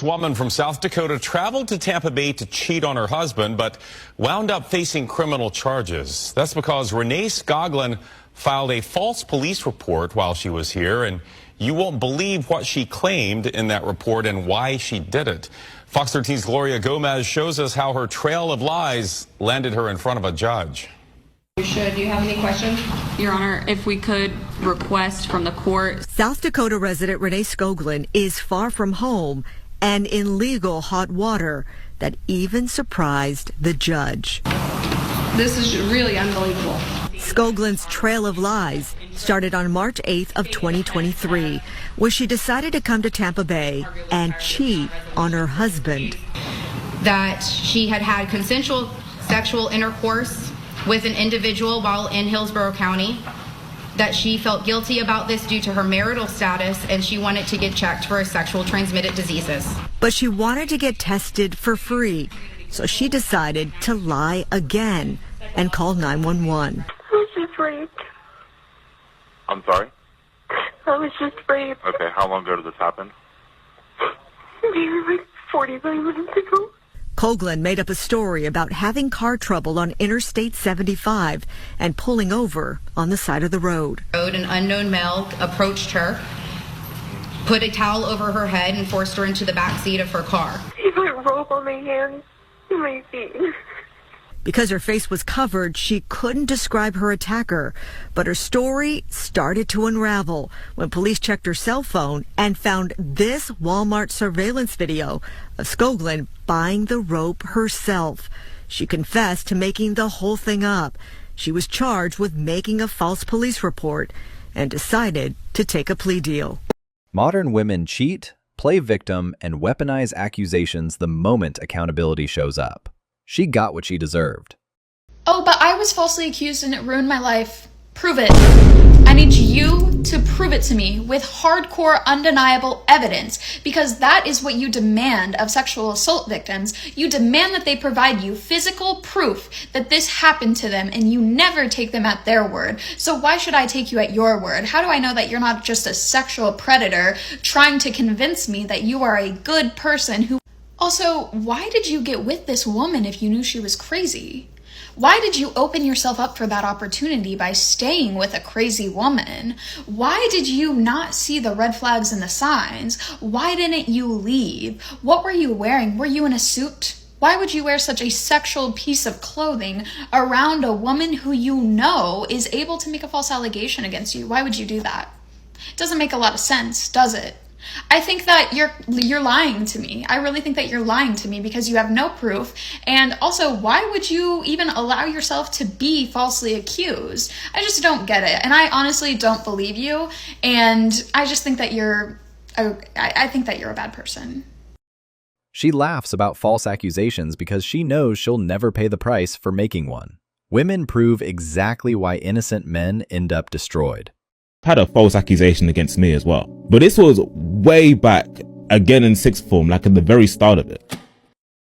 woman from South Dakota traveled to Tampa Bay to cheat on her husband, but wound up facing criminal charges. That's because Renee Skoglund filed a false police report while she was here, and you won't believe what she claimed in that report and why she did it. Fox 13's Gloria Gomez shows us how her trail of lies landed her in front of a judge. Do you have any questions? Your Honor, if we could request from the court. South Dakota resident Renee Skoglund is far from home and in legal hot water that even surprised the judge. This is really unbelievable. Skoglund's trail of lies started on March 8th of 2023, where she decided to come to Tampa Bay and cheat on her husband. That she had had consensual sexual intercourse with an individual while in Hillsborough County, that she felt guilty about this due to her marital status, and she wanted to get checked for sexual transmitted diseases. But she wanted to get tested for free, so she decided to lie again and call 911. I was just raped. I'm sorry? I was just raped. Okay, how long ago did this happen? Maybe like 45 minutes ago. Skoglund made up a story about having car trouble on Interstate 75 and pulling over on the side of the road. An unknown male approached her, put a towel over her head, and forced her into the back seat of her car. He put rope on my hands and my feet. Because her face was covered, she couldn't describe her attacker, but her story started to unravel when police checked her cell phone and found this Walmart surveillance video of Skoglund buying the rope herself. She confessed to making the whole thing up. She was charged with making a false police report and decided to take a plea deal. Modern women cheat, play victim, and weaponize accusations the moment accountability shows up. She got what she deserved. Oh, but I was falsely accused and it ruined my life. Prove it. I need you to prove it to me with hardcore, undeniable evidence, because that is what you demand of sexual assault victims. You demand that they provide you physical proof that this happened to them, and you never take them at their word. So why should I take you at your word? How do I know that you're not just a sexual predator trying to convince me that you are a good person who... Also, why did you get with this woman if you knew she was crazy? Why did you open yourself up for that opportunity by staying with a crazy woman? Why did you not see the red flags and the signs? Why didn't you leave? What were you wearing? Were you in a suit? Why would you wear such a sexual piece of clothing around a woman who you know is able to make a false allegation against you? Why would you do that? It doesn't make a lot of sense, does it? I think that you're lying to me. I really think that you're lying to me because you have no proof. And also, why would you even allow yourself to be falsely accused? I just don't get it. And I honestly don't believe you. And I just think that I think that you're a bad person. She laughs about false accusations because she knows she'll never pay the price for making one. Women prove exactly why innocent men end up destroyed. Had a false accusation against me as well, but this was way back, again in sixth form, like at the very start of it.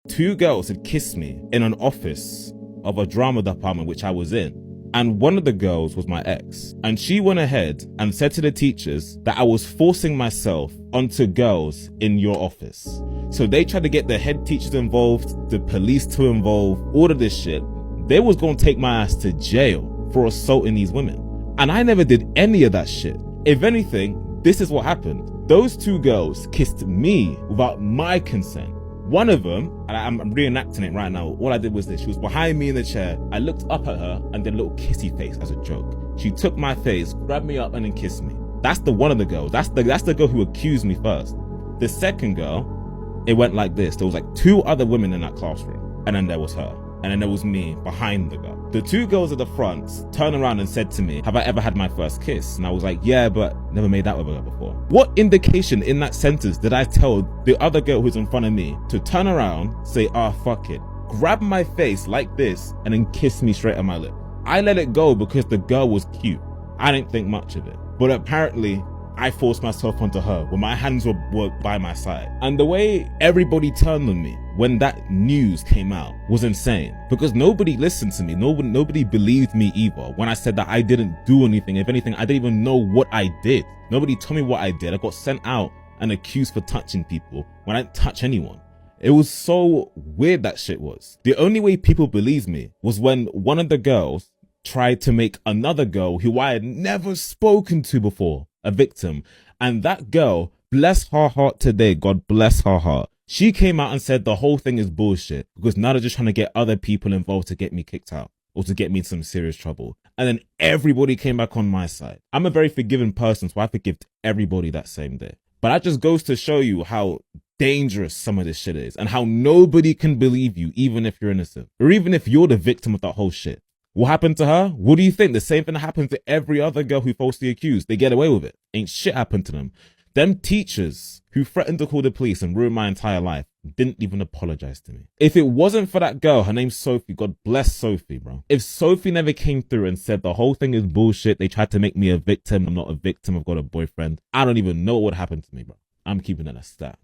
Two girls had kissed me in an office of a drama department which I was in, and one of the girls was my ex, and she went ahead and said to the teachers that I was forcing myself onto girls in your office. So they tried to get the head teachers involved, the police to involve, all of this shit. They was gonna take my ass to jail for assaulting these women. And I never did any of that shit. If anything, this is what happened. Those two girls kissed me without my consent. One of them, and I'm reenacting it right now, all I did was this. She was behind me in the chair. I looked up at her and did a little kissy face as a joke. She took my face, grabbed me up, and then kissed me. That's the one of the girls. That's the girl who accused me first. The second girl, it went like this. There was like two other women in that classroom, and then there was her. And then there was me behind the girl. The two girls at the front turned around and said to me, have I ever had my first kiss? And I was like, yeah, but never made that with a girl before. What indication in that sentence did I tell the other girl who's in front of me to turn around, say, fuck it, grab my face like this, and then kiss me straight on my lip? I let it go because the girl was cute. I didn't think much of it. But apparently, I forced myself onto her when my hands were by my side. And the way everybody turned on me when that news came out was insane, because nobody listened to me. Nobody believed me either when I said that I didn't do anything. If anything, I didn't even know what I did. Nobody told me what I did. I got sent out and accused for touching people when I didn't touch anyone. It was so weird, that shit was. The only way people believed me was when one of the girls tried to make another girl who I had never spoken to before a victim. And that girl, bless her heart today, God bless her heart, she came out and said the whole thing is bullshit because now they're just trying to get other people involved to get me kicked out or to get me in some serious trouble. And then everybody came back on my side. I'm a very forgiving person, so I forgave everybody that same day. But that just goes to show you how dangerous some of this shit is and how nobody can believe you, even if you're innocent or even if you're the victim of that whole shit. What happened to her? What do you think? The same thing that happened to every other girl who falsely accused. They get away with it. Ain't shit happened to them. Them teachers who threatened to call the police and ruin my entire life didn't even apologize to me. If it wasn't for that girl, her name's Sophie, God bless Sophie, bro. If Sophie never came through and said the whole thing is bullshit, they tried to make me a victim, I'm not a victim, I've got a boyfriend, I don't even know what would happen to me, bro. I'm keeping it a stack.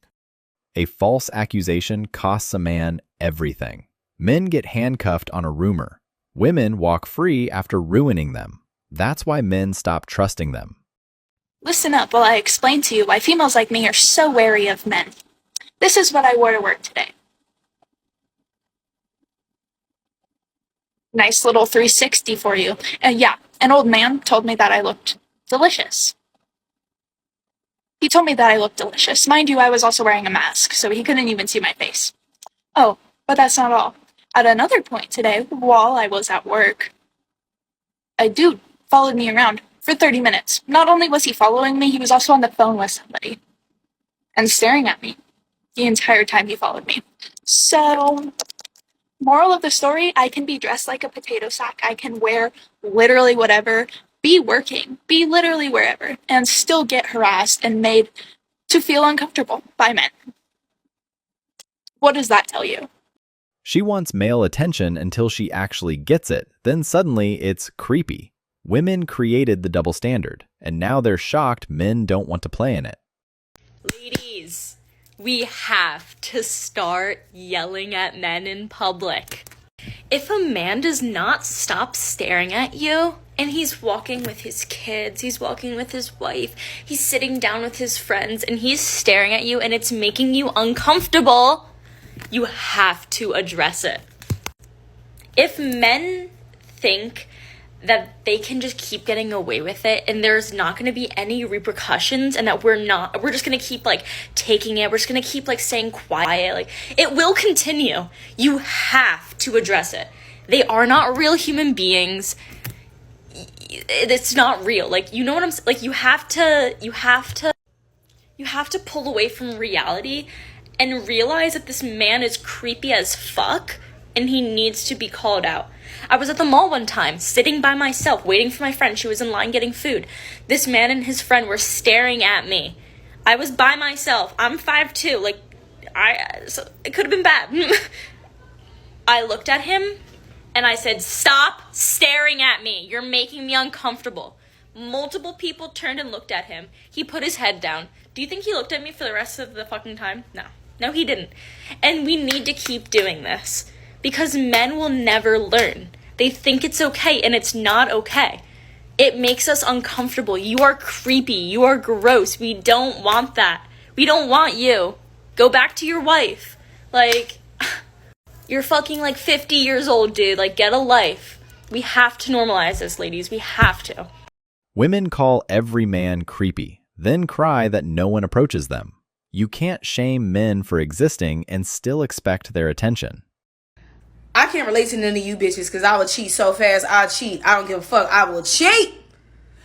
A false accusation costs a man everything. Men get handcuffed on a rumor. Women walk free after ruining them. That's why men stop trusting them. Listen up while I explain to you why females like me are so wary of men. This is what I wore to work today. Nice little 360 for you. Yeah, an old man told me that I looked delicious. He told me that I looked delicious. Mind you, I was also wearing a mask, so he couldn't even see my face. Oh, but that's not all. At another point today, while I was at work, a dude followed me around for 30 minutes. Not only was he following me, he was also on the phone with somebody and staring at me the entire time he followed me. So, moral of the story, I can be dressed like a potato sack. I can wear literally whatever, be working, be literally wherever, and still get harassed and made to feel uncomfortable by men. What does that tell you? She wants male attention until she actually gets it. Then suddenly it's creepy. Women created the double standard, and now they're shocked men don't want to play in it. Ladies, we have to start yelling at men in public. If a man does not stop staring at you, and he's walking with his kids, he's walking with his wife, he's sitting down with his friends, and he's staring at you and it's making you uncomfortable, you have to address it. If men think that they can just keep getting away with it and there's not going to be any repercussions and that we're just going to keep like taking it, we're just going to keep like staying quiet, like it will continue. You have to address it. They are not real human beings. It's not real. Like, you know what I'm saying? Like, you have to pull away from reality and realize that this man is creepy as fuck and he needs to be called out. I was at the mall one time, sitting by myself, waiting for my friend. She was in line getting food. This man and his friend were staring at me. I was by myself. I'm 5'2". Like, so it could have been bad. I looked at him and I said, "Stop staring at me. You're making me uncomfortable." Multiple people turned and looked at him. He put his head down. Do you think he looked at me for the rest of the fucking time? No, he didn't. And we need to keep doing this because men will never learn. They think it's okay and it's not okay. It makes us uncomfortable. You are creepy. You are gross. We don't want that. We don't want you. Go back to your wife. Like, you're fucking like 50 years old, dude. Like, get a life. We have to normalize this, ladies. We have to. Women call every man creepy, then cry that no one approaches them. You can't shame men for existing and still expect their attention. I can't relate to none of you bitches because I will cheat so fast. I'll cheat. I don't give a fuck. I will cheat.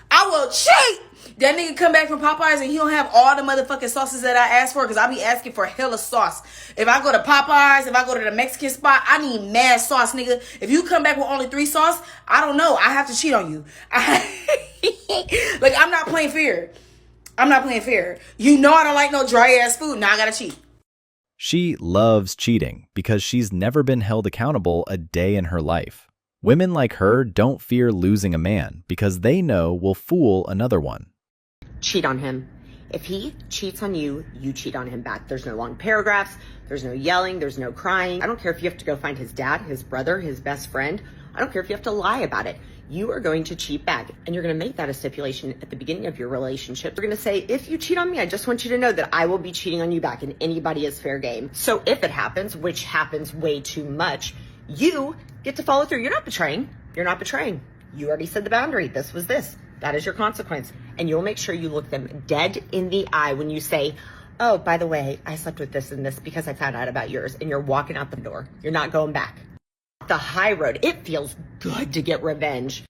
I will cheat. That nigga come back from Popeyes and he don't have all the motherfucking sauces that I asked for because I be asking for hella sauce. If I go to Popeyes, if I go to the Mexican spot, I need mad sauce, nigga. If you come back with only 3 sauce, I don't know. I have to cheat on you. Like, I'm not playing fair. I'm not playing fair. You know I don't like no dry ass food. Now I gotta cheat. She loves cheating because she's never been held accountable a day in her life. Women like her don't fear losing a man because they know will fool another one. Cheat on him. If he cheats on you, you cheat on him back. There's no long paragraphs. There's no yelling. There's no crying. I don't care if you have to go find his dad, his brother, his best friend. I don't care if you have to lie about it. You are going to cheat back, and you're going to make that a stipulation at the beginning of your relationship. You're going to say, if you cheat on me, I just want you to know that I will be cheating on you back, and anybody is fair game. So if it happens, which happens way too much, you get to follow through. You're not betraying. You're not betraying. You already said the boundary. This was this. That is your consequence. And you'll make sure you look them dead in the eye when you say, oh, by the way, I slept with this and this because I found out about yours, and you're walking out the door. You're not going back. The high road. It feels good to get revenge.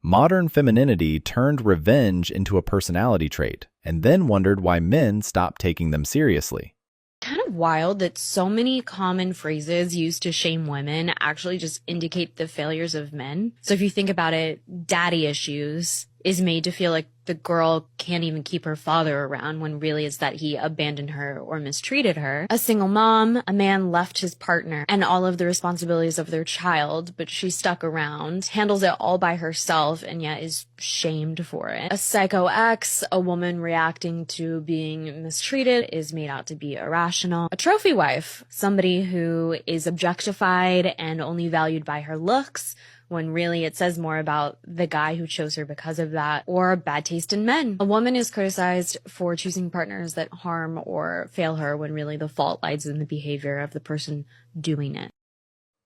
Modern femininity turned revenge into a personality trait and then wondered why men stopped taking them seriously. Kind of wild that so many common phrases used to shame women actually just indicate the failures of men. So if you think about it, daddy issues is made to feel like the girl can't even keep her father around when really it's that he abandoned her or mistreated her. A single mom, a man left his partner and all of the responsibilities of their child, but she stuck around, handles it all by herself, and yet is shamed for it. A psycho ex, a woman reacting to being mistreated, is made out to be irrational. A trophy wife, somebody who is objectified and only valued by her looks, when really it says more about the guy who chose her because of that. Or bad taste in men. A woman is criticized for choosing partners that harm or fail her when really the fault lies in the behavior of the person doing it.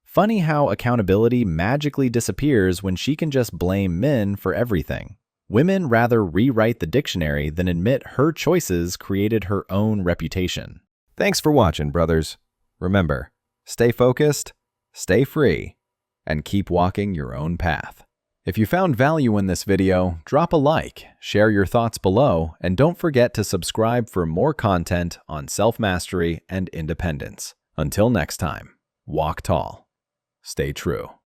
Funny how accountability magically disappears when she can just blame men for everything. Women rather rewrite the dictionary than admit her choices created her own reputation. Thanks for watching, brothers. Remember, stay focused, stay free, and keep walking your own path. If you found value in this video, drop a like, share your thoughts below, and don't forget to subscribe for more content on self-mastery and independence. Until next time, walk tall, stay true.